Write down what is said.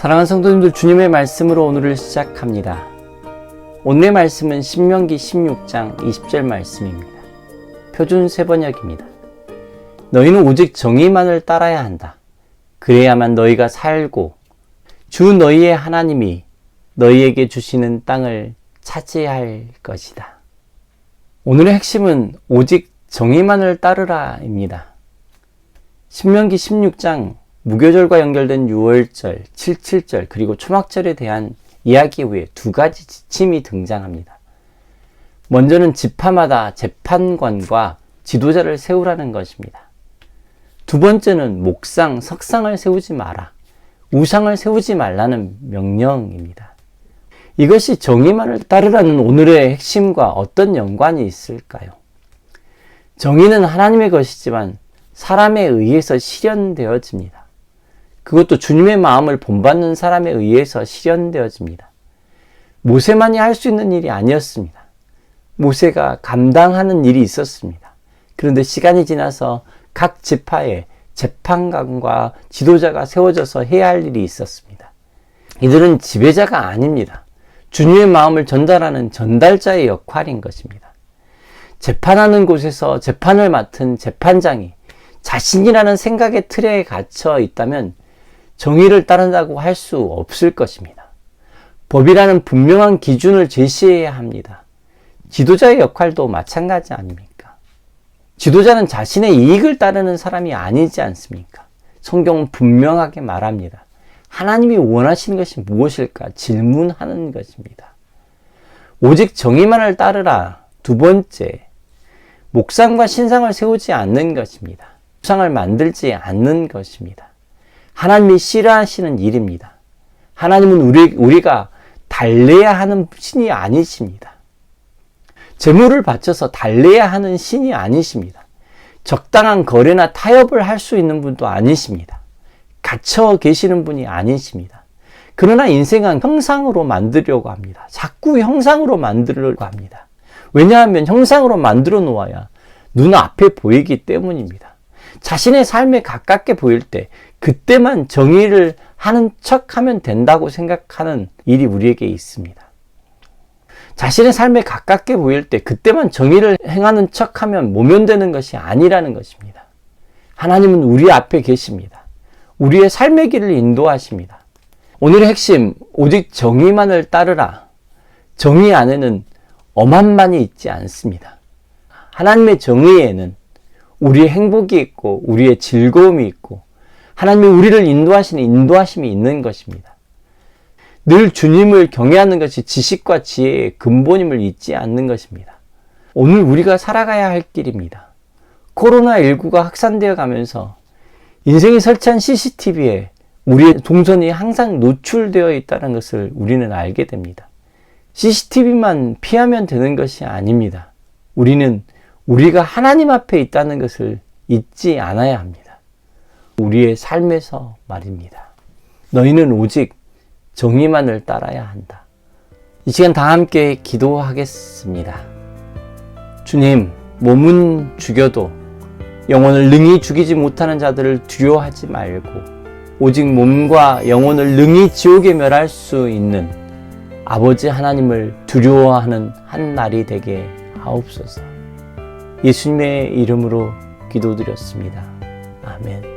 사랑하는 성도님들, 주님의 말씀으로 오늘을 시작합니다. 오늘의 말씀은 신명기 16장 20절 말씀입니다. 표준 세번역입니다. 너희는 오직 정의만을 따라야 한다. 그래야만 너희가 살고 주 너희의 하나님이 너희에게 주시는 땅을 차지할 것이다. 오늘의 핵심은 오직 정의만을 따르라입니다. 신명기 16장 무교절과 연결된 6월절, 77절 그리고 초막절에 대한 이야기 후에 두 가지 지침이 등장합니다. 먼저는 지파마다 재판관과 지도자를 세우라는 것입니다. 두 번째는 목상, 석상을 세우지 마라, 우상을 세우지 말라는 명령입니다. 이것이 정의만을 따르라는 오늘의 핵심과 어떤 연관이 있을까요? 정의는 하나님의 것이지만 사람에 의해서 실현되어집니다. 그것도 주님의 마음을 본받는 사람에 의해서 실현되어집니다. 모세만이 할 수 있는 일이 아니었습니다. 모세가 감당하는 일이 있었습니다. 그런데 시간이 지나서 각 지파에 재판관과 지도자가 세워져서 해야 할 일이 있었습니다. 이들은 지배자가 아닙니다. 주님의 마음을 전달하는 전달자의 역할인 것입니다. 재판하는 곳에서 재판을 맡은 재판장이 자신이라는 생각의 틀에 갇혀 있다면 정의를 따른다고 할 수 없을 것입니다. 법이라는 분명한 기준을 제시해야 합니다. 지도자의 역할도 마찬가지 아닙니까? 지도자는 자신의 이익을 따르는 사람이 아니지 않습니까? 성경은 분명하게 말합니다. 하나님이 원하시는 것이 무엇일까 질문하는 것입니다. 오직 정의만을 따르라. 두 번째, 목상과 신상을 세우지 않는 것입니다. 우상을 만들지 않는 것입니다. 하나님이 싫어하시는 일입니다. 하나님은 우리가 달래야 하는 신이 아니십니다. 재물을 바쳐서 달래야 하는 신이 아니십니다. 적당한 거래나 타협을 할 수 있는 분도 아니십니다. 갇혀 계시는 분이 아니십니다. 그러나 인생은 형상으로 만들려고 합니다. 자꾸 형상으로 만들려고 합니다. 왜냐하면 형상으로 만들어 놓아야 눈앞에 보이기 때문입니다. 자신의 삶에 가깝게 보일 때 그때만 정의를 하는 척하면 된다고 생각하는 일이 우리에게 있습니다. 자신의 삶에 가깝게 보일 때 그때만 정의를 행하는 척하면 모면되는 것이 아니라는 것입니다. 하나님은 우리 앞에 계십니다. 우리의 삶의 길을 인도하십니다. 오늘의 핵심, 오직 정의만을 따르라. 정의 안에는 엄함만이 있지 않습니다. 하나님의 정의에는 우리의 행복이 있고 우리의 즐거움이 있고 하나님이 우리를 인도하시는 인도하심이 있는 것입니다. 늘 주님을 경외하는 것이 지식과 지혜의 근본임을 잊지 않는 것입니다. 오늘 우리가 살아가야 할 길입니다. 코로나19가 확산되어 가면서 인생이 설치한 CCTV에 우리의 동선이 항상 노출되어 있다는 것을 우리는 알게 됩니다. CCTV만 피하면 되는 것이 아닙니다. 우리는 우리가 하나님 앞에 있다는 것을 잊지 않아야 합니다. 우리의 삶에서 말입니다. 너희는 오직 정의만을 따라야 한다. 이 시간 다 함께 기도하겠습니다. 주님, 몸은 죽여도 영혼을 능히 죽이지 못하는 자들을 두려워하지 말고 오직 몸과 영혼을 능히 지옥에 멸할 수 있는 아버지 하나님을 두려워하는 한 날이 되게 하옵소서. 예수님의 이름으로 기도드렸습니다. 아멘.